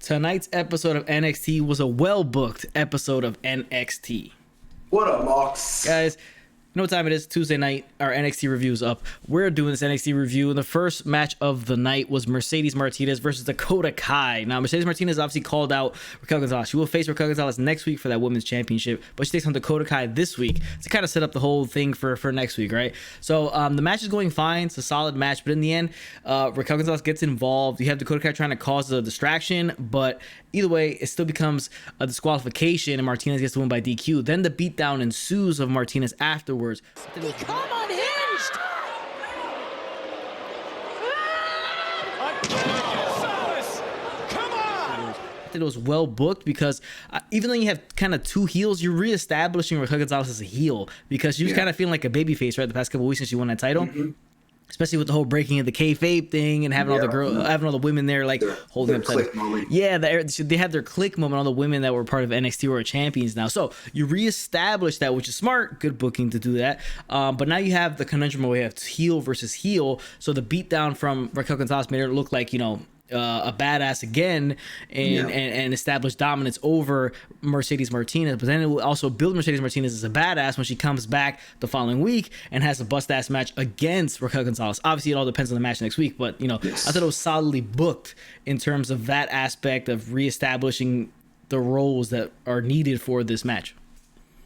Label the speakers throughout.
Speaker 1: Tonight's episode of NXT was a well-booked episode of NXT.
Speaker 2: What up, Mox?
Speaker 1: Guys, you know what time it is? Tuesday night. Our NXT review is up. We're doing this NXT review. The first match of the night was Mercedes Martinez versus Dakota Kai. Now, Mercedes Martinez obviously called out Raquel Gonzalez. She will face Raquel Gonzalez next week for that women's championship, but she takes on Dakota Kai this week to kind of set up the whole thing for next week, right? So the match is going fine. It's a solid match, but in the end, Raquel Gonzalez gets involved. You have Dakota Kai trying to cause a distraction, but either way, it still becomes a disqualification, and Martinez gets to win by DQ. Then the beatdown ensues of Martinez afterwards.
Speaker 3: Become unhinged! Come on!
Speaker 1: I think it was well booked because even though you have kind of two heels, you're reestablishing Raquel Gonzalez as a heel because she was kind of feeling like a babyface, right? The past couple of weeks since she won that title. Mm-hmm. Especially with the whole breaking of the kayfabe thing and having all the having all the women there like holding them tight. Yeah, they had their click moment. All the women that were part of NXT were champions now. So you reestablish that, which is smart, good booking to do that. But now you have the conundrum where we have heel versus heel. So the beatdown from Raquel Gonzalez made her look like a badass again and establish dominance over Mercedes Martinez, but then it will also build Mercedes Martinez as a badass when she comes back the following week and has a bust-ass match against Raquel Gonzalez. Obviously, it all depends on the match next week, but I thought it was solidly booked in terms of that aspect of reestablishing the roles that are needed for this match.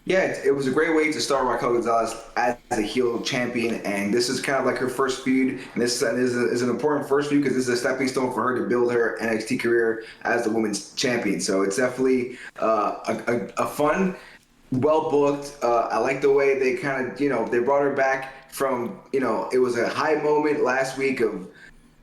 Speaker 2: Yeah, it was a great way to start Raquel Gonzalez as a heel champion, and this is kind of like her first feud, and this is an important first feud because this is a stepping stone for her to build her NXT career as the women's champion. So it's definitely a fun, well-booked. I like the way they kind of, they brought her back from, it was a high moment last week of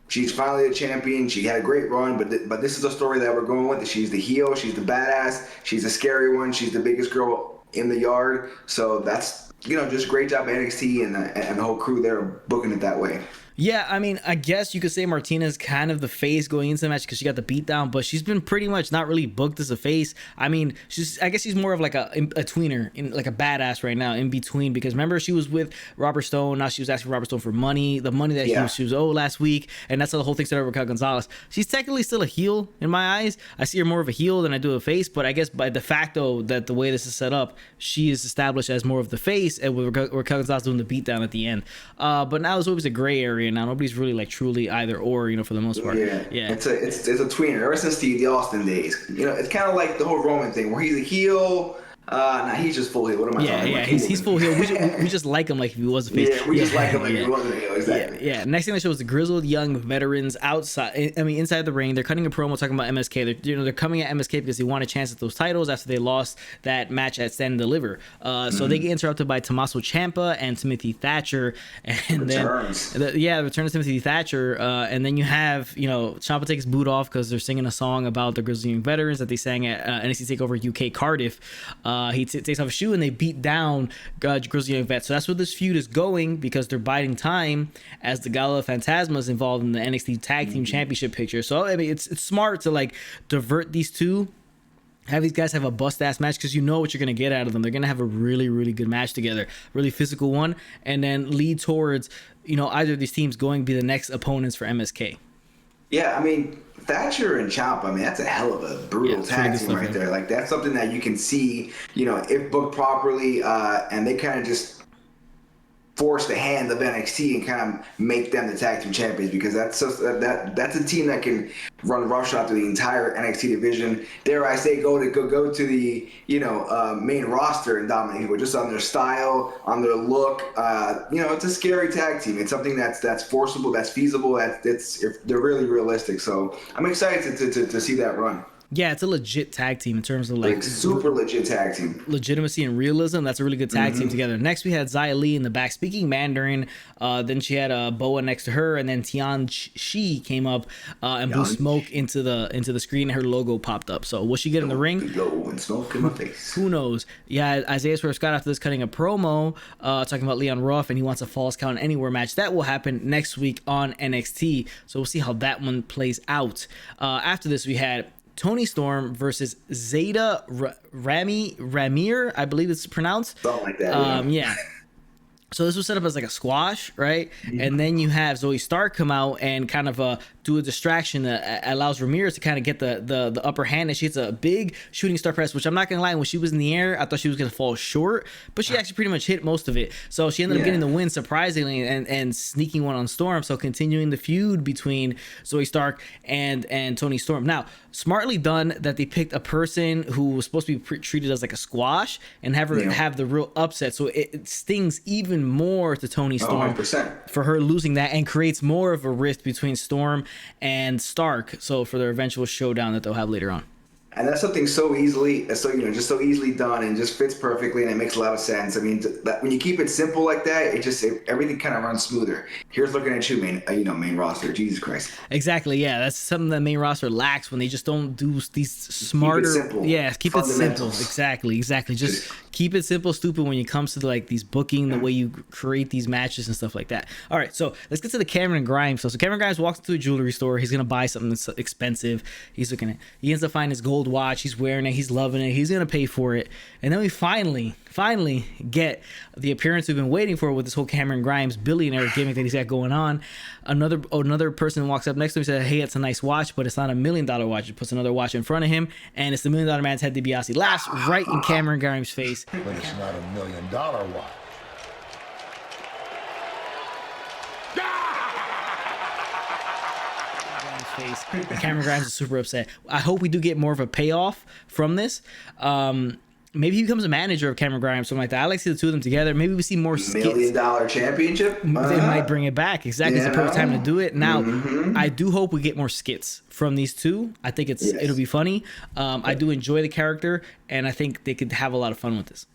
Speaker 2: she's finally a champion. She had a great run, but this is a story that we're going with. She's the heel. She's the badass. She's the scary one. She's the biggest girl in the yard. So that's just great job NXT and the whole crew there booking it that way.
Speaker 1: Yeah, I mean, I guess you could say Martinez kind of the face going into the match because she got the beatdown, but she's been pretty much not really booked as a face. I mean, I guess she's more of like a tweener, like a badass right now, in between. Because remember, she was with Robert Stone. Now she was asking Robert Stone for money, the money that she was owed last week, and that's how the whole thing started with Raquel Gonzalez. She's technically still a heel in my eyes. I see her more of a heel than I do a face, but I guess by de facto that the way this is set up, she is established as more of the face, and with Raquel Gonzalez doing the beatdown at the end. But now there's always a gray area. Now nobody's really like truly either or, for the most part. Yeah.
Speaker 2: It's a tweener ever since the Austin days. It's kind of like the whole Roman thing where he's a heel. Nah, he's just full heel. What am I talking about?
Speaker 1: He's full heel. We just like him like if he was a face.
Speaker 2: Yeah, we just like him like if he wasn't a heel. Exactly.
Speaker 1: Yeah. Next thing I show was the grizzled young veterans inside the ring. They're cutting a promo talking about MSK. They're coming at MSK because they want a chance at those titles after they lost that match at Stand and Deliver. So they get interrupted by Tomasso Ciampa and Timothy Thatcher, and
Speaker 2: Returns.
Speaker 1: The return of Timothy Thatcher, and then you have Ciampa takes his boot off because they're singing a song about the grizzled young veterans that they sang at NXT TakeOver UK Cardiff. He takes off a shoe and they beat down Grizzly Young Vet. So that's where this feud is going because they're biding time as the Legado de Fantasma is involved in the NXT Tag Team Championship picture. So I mean, it's smart to like divert these two, have these guys have a bust-ass match because you know what you're going to get out of them. They're going to have a really, really good match together, really physical one, and then lead towards either of these teams going to be the next opponents for MSK.
Speaker 2: Yeah, I mean, Thatcher and Ciampa, I mean, that's a hell of a brutal tag team right there. Like, that's something that you can see, if booked properly, and they kind of just force the hand of NXT and kind of make them the tag team champions because that's a team that can run roughshod through the entire NXT division. Dare I say, go to the main roster and dominate people just on their style, on their look. It's a scary tag team. It's something that's forcible, that's feasible, they're really realistic. So I'm excited to see that run.
Speaker 1: Yeah, it's a legit tag team in terms of like
Speaker 2: super legit tag team.
Speaker 1: Legitimacy and realism. That's a really good tag team together. Next, we had Xia Li in the back speaking Mandarin. Then she had Boa next to her, and then Tian Shi came up and blew smoke into the screen. And her logo popped up. So will she get in the ring?
Speaker 2: And smoke in my face.
Speaker 1: Who knows? Yeah, Isaiah Swerve Scott after this cutting a promo talking about Leon Ruff, and he wants a Falls Count Anywhere match. That will happen next week on NXT. So we'll see how that one plays out. After this, we had Toni Storm versus Zeta Ramir, I believe it's pronounced.
Speaker 2: Something like that.
Speaker 1: Yeah. So this was set up as like a squash, right? And then you have Zoe Stark come out and kind of do a distraction that allows Ramirez to kind of get the upper hand. And she hits a big shooting star press, which I'm not going to lie, when she was in the air, I thought she was going to fall short, but she actually pretty much hit most of it. So she ended up getting the win surprisingly and sneaking one on Storm. So continuing the feud between Zoe Stark and Toni Storm. Now, smartly done that they picked a person who was supposed to be treated as like a squash and have her have the real upset. So it stings even more to Toni Storm
Speaker 2: 100%.
Speaker 1: for her losing that, and creates more of a rift between Storm and Stark. So for their eventual showdown that they'll have later on.
Speaker 2: And that's something so just so easily done and just fits perfectly, and it makes a lot of sense. I mean, that when you keep it simple like that, everything kind of runs smoother. Here's looking at you, main roster. Jesus Christ.
Speaker 1: Exactly. Yeah, that's something that main roster lacks when they just don't do these smarter.
Speaker 2: Keep it simple.
Speaker 1: Yeah, keep it simple. Exactly. Just keep it simple, stupid when it comes to like these booking, the way you create these matches and stuff like that. All right, so let's get to the Cameron Grimes. So Cameron Grimes walks into a jewelry store. He's gonna buy something that's expensive. He ends up finding his gold watch. He's wearing it. He's loving it. He's gonna pay for it. And then we finally get the appearance we've been waiting for with this whole Cameron Grimes billionaire gimmick that he's got going on. Another person walks up next to him and says, "Hey, it's a nice watch, but it's not $1 million watch." He puts another watch in front of him, and it's the $1 million man's head. Dibiase laughs right in Cameron Grimes' face.
Speaker 4: But it's not $1 million watch.
Speaker 1: Face. Cameron Grimes is super upset. I hope we do get more of a payoff from this. Maybe he becomes a manager of Cameron Grimes, something like that. I like to see the two of them together. Maybe we see more skits.
Speaker 2: $1 million championship.
Speaker 1: They might bring it back. Exactly, it's the perfect time to do it. Now, I do hope we get more skits from these two. I think it'll be funny. I do enjoy the character, and I think they could have a lot of fun with this.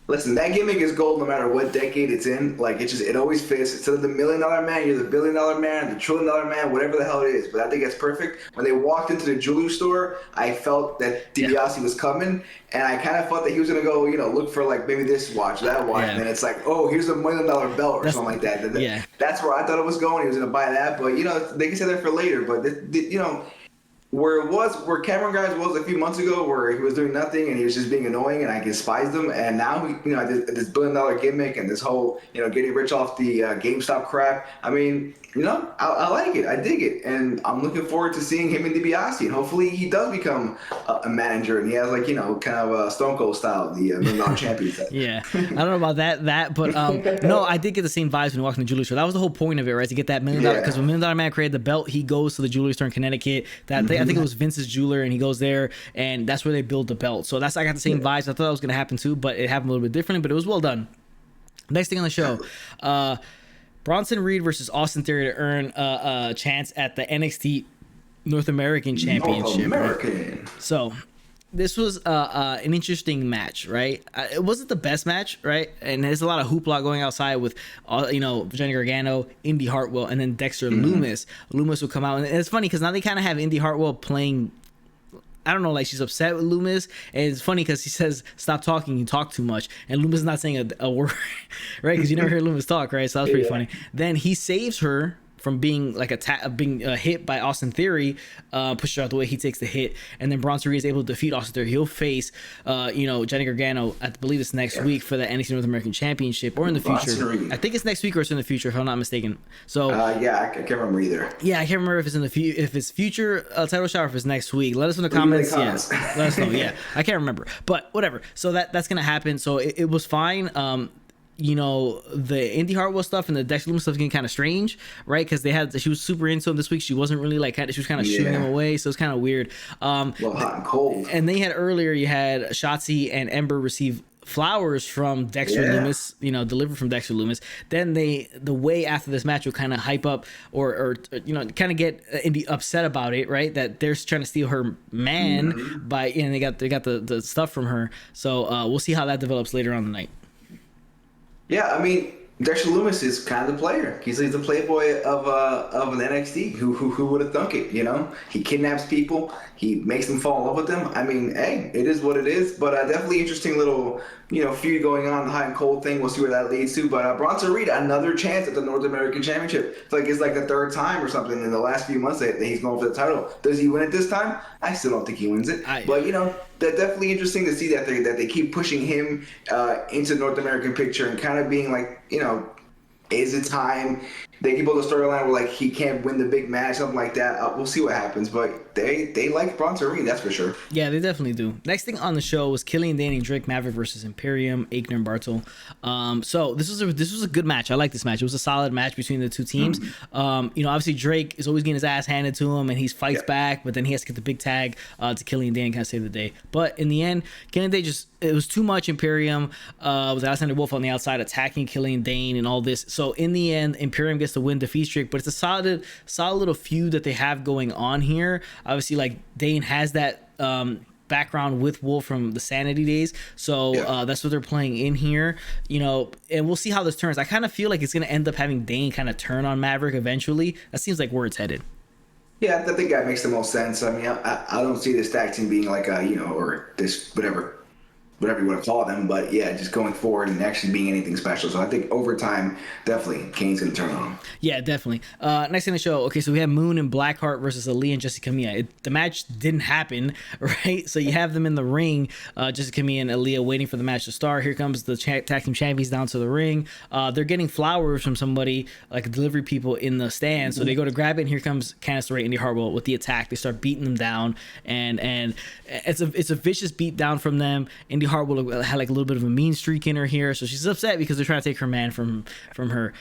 Speaker 2: Listen, that gimmick is gold no matter what decade it's in. Like, it always fits. Instead of the $1 million man, you're the $1 billion man, the $1 trillion man, whatever the hell it is. But I think that's perfect. When they walked into the jewelry store, I felt that Dibiase was coming, and I kind of felt that he was going to go, look for, like, maybe this watch, that watch. And then it's like, oh, here's a $1 million belt or something like that. That's where I thought it was going. He was going to buy that. But, they can say that for later. But, where Cameron Grimes was a few months ago, where he was doing nothing and he was just being annoying and I despised him, and now this $1 billion gimmick and this whole getting rich off the GameStop crap. I mean, I like it, I dig it, and I'm looking forward to seeing him in Dibiase, and hopefully he does become a manager and he has kind of a Stone Cold style, the $1 million champion.
Speaker 1: Yeah, I don't know about that, but no, I did get the same vibes when you walked in the jewelry store. That was the whole point of it, right? To get that $1 million, because when $1 million man created the belt, he goes to the jewelry store in Connecticut. I think it was Vince's jeweler, and he goes there, and that's where they build the belt. So I got the same vibes. I thought that was gonna happen too, but it happened a little bit differently. But it was well done. Next thing on the show, Bronson Reed versus Austin Theory to earn a chance at the NXT North American Championship. Right? So this was an interesting match, right? It wasn't the best match, right? And there's a lot of hoopla going outside with, Johnny Gargano, Indi Hartwell, and then Dexter Lumis. Lumis will come out, and it's funny because now they kind of have Indi Hartwell playing. I don't know, like she's upset with Lumis, and it's funny because he says, "Stop talking, you talk too much," and Lumis is not saying a word, right? Because you never hear Lumis talk, right? So that was pretty funny. Then he saves her from being like being hit by Austin Theory, pushes her out the way. He takes the hit, and then Bronson Reed is able to defeat Austin Theory. He'll face, Johnny Gargano. I believe it's next week for the NXT North American Championship, or in the future. I think it's next week or it's in the future, if I'm not mistaken. So
Speaker 2: I can't remember either.
Speaker 1: Yeah, I can't remember if it's in the if it's future title shot or if it's next week. Let us know in the comments. Yes, let us know. Yeah, I can't remember, but whatever. So that's gonna happen. So it was fine. The Indi Hartwell stuff and the Dexter Lumis stuff getting kind of strange, right? Because she was super into him this week. She wasn't really she was kind of shooing him away, so it's kind of weird.
Speaker 2: Well, hot and cold.
Speaker 1: And then you had Shotzi and Ember receive flowers from Dexter Lumis, delivered from Dexter Lumis. Then the way after this match will kind of hype up or kind of get Indi upset about it, right? That they're trying to steal her man by, they got the stuff from her. So we'll see how that develops later on the night.
Speaker 2: Yeah, I mean, Dexter Loomis is kind of the player. He's the playboy of an NXT. Who would have thunk it? You know, he kidnaps people. He makes them fall in love with them. I mean, hey, it is what it is. But definitely interesting little feud going on. The hot and cold thing. We'll see where that leads to. But Bronson Reed, another chance at the North American Championship. It's like the third time or something in the last few months that he's going for the title. Does he win it this time? I still don't think he wins it. But that's definitely interesting to see that they keep pushing him into the North American picture and kind of being like, is it time? They keep build a storyline where he can't win the big match, something like that. We'll see what happens, but they like Bronson Reed, that's for sure.
Speaker 1: Yeah, they definitely do. Next thing on the show was Killian Dain and Drake Maverick versus Imperium, Aichner and Bartel. So this was a good match. I like this match. It was a solid match between the two teams. Obviously Drake is always getting his ass handed to him, and he fights back, but then he has to get the big tag to Killian Dain and kind of save the day. But in the end, Killian Dain it was too much. Imperium was Alexander Wolf on the outside attacking Killian Dain and all this. So in the end, Imperium gets the win defeat streak, but it's a solid little feud that they have going on here. Obviously, Dain has that background with Wolf from the Sanity days, so that's what they're playing in here. And we'll see how this turns. I kind of feel like it's going to end up having Dain kind of turn on Maverick eventually. That seems like where it's headed.
Speaker 2: Yeah, I think that makes the most sense. I mean, I don't see this tag team being like or this whatever you want to call them, but yeah, just going forward and actually being anything special. So I think over time, definitely Kane's going to turn on him. Yeah,
Speaker 1: definitely. Next in the show, okay, so we have Moon and Blackheart versus Aaliyah and Jessica Mia. The match didn't happen, right? So you have them in the ring, Jessica Mia and Aaliyah waiting for the match to start. Here comes the tag team champions down to the ring. They're getting flowers from somebody, like delivery people in the stand. So they go to grab it, and here comes Candice LeRae, Indi Hartwell with the attack. They start beating them down, and it's a vicious beat down from them. Indi Hartwell had a little bit of a mean streak in her here, so she's upset because they're trying to take her man from her.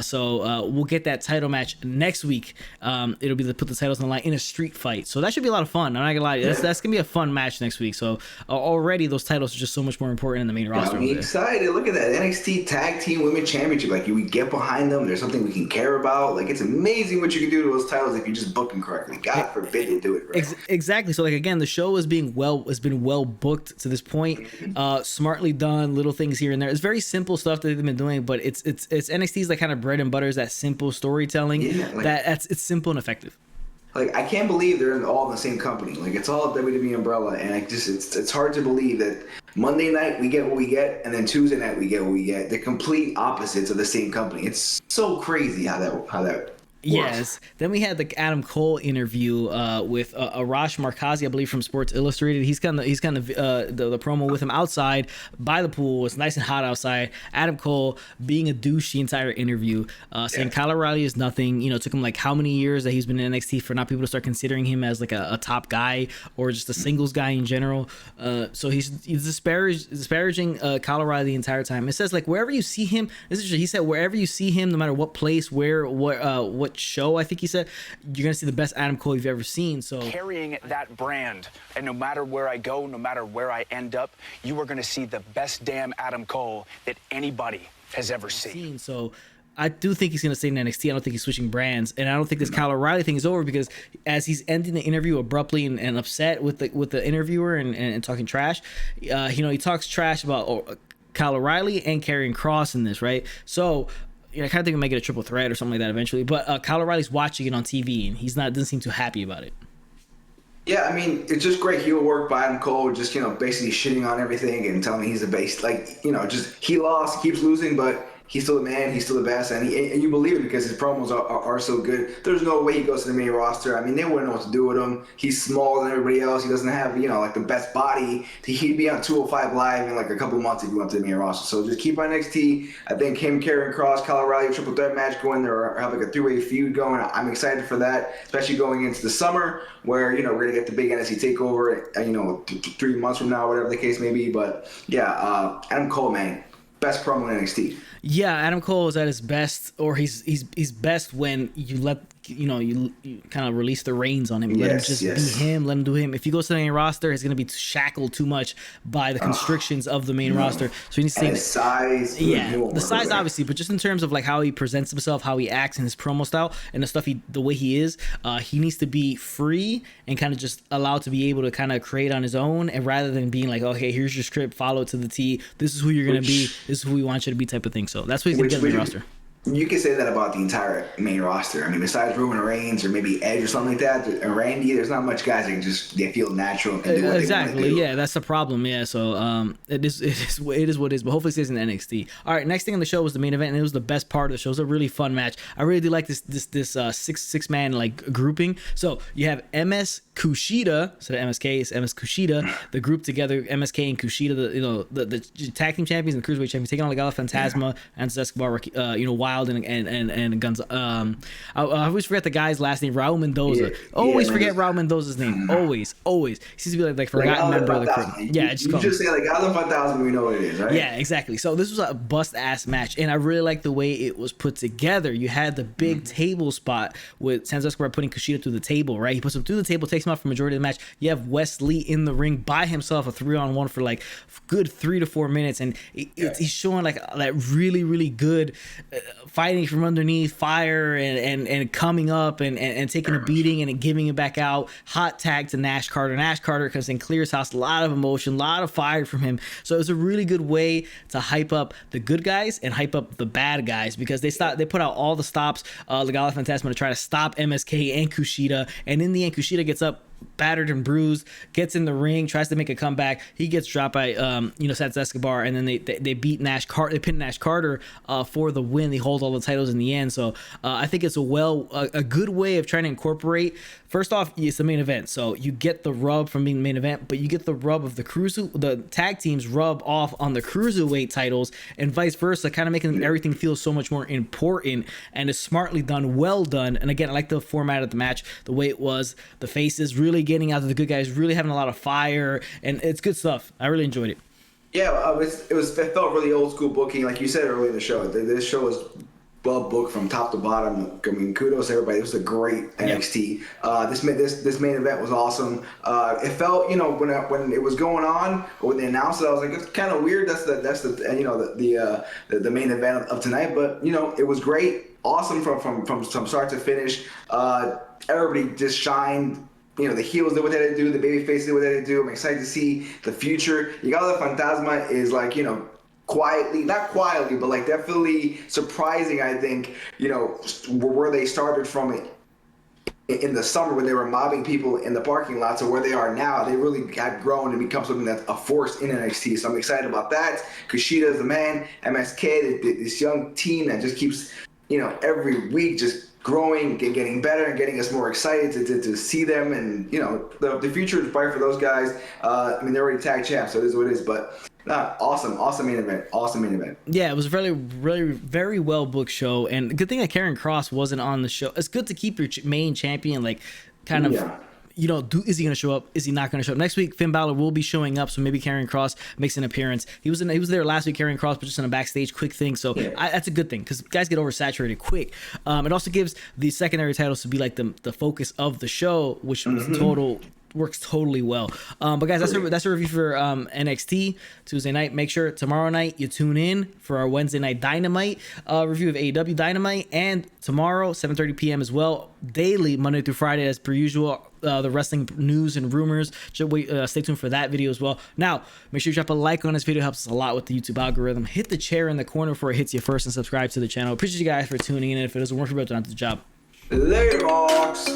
Speaker 1: So we'll get that title match next week. It'll be to put the titles on the line in a street fight, so that should be a lot of fun. I'm not gonna lie, that's gonna be a fun match next week. So already those titles are just so much more important in the main roster.
Speaker 2: I'm excited. Look at that NXT Tag Team Women Championship. We get behind them. There's something we can care about. It's amazing what you can do to those titles if you just book them correctly. God forbid they do it right.
Speaker 1: Exactly. So again, the show has been well booked to this point. Smartly done, little things here and there. It's very simple stuff that they've been doing, but it's NXT's kind of bread and butter is that simple storytelling. It's simple and effective.
Speaker 2: I can't believe they're all in the same company. It's all WWE umbrella, and it's hard to believe that Monday night we get what we get, and then Tuesday night we get what we get. The complete opposites of the same company. It's so crazy how that.
Speaker 1: Yes. Then we had the AdamCole interview with Arash Markazi, I believe, from Sports Illustrated. He's kind of the promo with him outside by the pool. It's nice and hot outside. AdamCole being a douche the entire interview, saying Kyle O'Reilly is nothing. It took him how many years that he's been in NXT for not people to start considering him as a top guy or just a singles guy in general. So he's disparaging Kyle O'Reilly the entire time. It says wherever you see him, he said wherever you see him, no matter what place, what show, I think he said, you're gonna see the best AdamCole you've ever seen. So
Speaker 5: carrying that brand, and no matter where I go, no matter where I end up, you are gonna see the best damn AdamCole that anybody has ever seen.
Speaker 1: So I do think he's gonna stay in NXT. I don't think he's switching brands, and I don't think this Kyle O'Reilly thing is over, because as he's ending the interview abruptly and upset with the interviewer and talking trash, he talks trash about Kyle O'Reilly and Karrion Kross in this, right? So I kind of think we might get a triple threat or something like that eventually. But Kyle O'Reilly's watching it on TV, and doesn't seem too happy about it.
Speaker 2: Yeah, I mean, it's just great heel work by AdamCole, just basically shitting on everything and telling me he's the base. Just he lost, keeps losing, but he's still the man, he's still the best, and you believe it because his promos are so good. There's no way he goes to the main roster. I mean, they wouldn't know what to do with him. He's smaller than everybody else. He doesn't have, the best body. He'd be on 205 Live in a couple of months if he went to the main roster. So just keep on NXT. I think him, Karrion Kross, Kyle O'Reilly, triple threat match going there, or have a three-way feud going. I'm excited for that, especially going into the summer where, we're going to get the big NXT takeover, 3 months from now, whatever the case may be. But yeah, AdamCole, man, best promo in NXT.
Speaker 1: Yeah, AdamCole is at his best, or he's best when you let you kind of release the reins on him. Let him just be him. Let him do him. If he goes to the main roster, he's going to be shackled too much by the constrictions of the main roster. So he needs to take
Speaker 2: his size.
Speaker 1: the size obviously, but just in terms of like how he presents himself, how he acts, and his promo style, and the way he is, he needs to be free and kind of just allowed to be able to kind of create on his own, and rather than being like, okay, here's your script, follow it to the T. This is who you're going to be. This is who we want you to be, type of thing. So that's what he's going to get in the roster.
Speaker 2: You can say that about the entire main roster. I mean, besides Roman Reigns or maybe Edge or something like that, and Randy, there's not much guys that can they feel natural and do what
Speaker 1: exactly.
Speaker 2: They want to do.
Speaker 1: Yeah, that's the problem. Yeah, so it is what it is. But hopefully, it stays in NXT. All right, next thing on the show was the main event, and it was the best part of the show. It was a really fun match. I really do like this six man like grouping. So you have MSKushida, so the MSK is MSKushida, the group together, MSK and Kushida, the tag team champions and cruiserweight champions taking on Legado de Fantasma and Escobar, Wild and Guns. I always forget the guy's last name, Raul Mendoza. Always forget Raul Mendoza's name. Always. He seems to be like forgotten member of the crew. Yeah,
Speaker 2: you just say Legado de Fantasma, we know what it is, right?
Speaker 1: Yeah, exactly. So this was a bust ass match, and I really like the way it was put together. You had the big table spot with Santos Escobar putting Kushida through the table, right? He puts him through the table, takes him out for majority of the match. You have Wesley in the ring by himself, a 3-on-1 for like good 3 to 4 minutes, and he's showing like that really, really good fighting from underneath, fire and coming up and taking a beating and giving it back out. Hot tag to Nash Carter. Nash Carter comes in, clears house, a lot of emotion, a lot of fire from him. So it was a really good way to hype up the good guys and hype up the bad guys, because they put out all the stops, Legado de Fantasma, to try to stop MSK and Kushida, and in the end Kushida gets up battered and bruised, gets in the ring, tries to make a comeback. He gets dropped by Santos Escobar, and then they beat Nash Carter. They pin Nash Carter for the win. They hold all the titles in the end. So I think it's a good way of trying to incorporate. First off, it's the main event, so you get the rub from being the main event, but you get the rub of the tag teams rub off on the cruiserweight titles, and vice versa, kind of making everything feel so much more important. And it's smartly done, well done. And again, I like the format of the match, the way it was, the faces really getting out to the good guys, really having a lot of fire, and it's good stuff. I really enjoyed it.
Speaker 2: Yeah, it felt really old school booking, like you said earlier in the show. This show was well booked from top to bottom. I mean, kudos to everybody. It was a great NXT. This main event was awesome. It felt, when it was going on, when they announced it, I was like, it's kind of weird. That's the main event of tonight. But it was great, awesome from start to finish. Everybody just shined. The heels did what they had to do. The babyface did what they had to do. I'm excited to see the future. Legado de Fantasma is like, not quietly, but like definitely surprising, I think, where they started from in the summer when they were mobbing people in the parking lot to where they are now. They really had grown and become something that's a force in NXT. So I'm excited about that. Kushida is the man. MSK, this young team that just keeps, every week just growing and getting better and getting us more excited to see them. And, the future is bright for those guys. They're already tag champs, so it is what it is. But awesome main event. Yeah,
Speaker 1: it was a very, very, very well booked show, and good thing that Karrion Kross wasn't on the show. It's good to keep your main champion is he gonna show up? Is he not gonna show up? Next week, Finn Balor will be showing up, so maybe Karrion Kross makes an appearance. He was there last week, Karrion Kross, but just in a backstage quick thing. So that's a good thing, because guys get oversaturated quick. It also gives the secondary titles to be like the focus of the show, which works totally well. But guys, that's a review for NXT Tuesday night. Make sure tomorrow night you tune in for our Wednesday night Dynamite review of AEW Dynamite, and tomorrow 7:30 p.m. as well, daily Monday through Friday as per usual. The wrestling news and rumors. Stay tuned for that video as well. Now, make sure you drop a like on this video. It helps us a lot with the YouTube algorithm. Hit the chair in the corner before it hits you first, and subscribe to the channel. Appreciate you guys for tuning in. And if it doesn't work for you, don't do the job.
Speaker 2: Later, Box.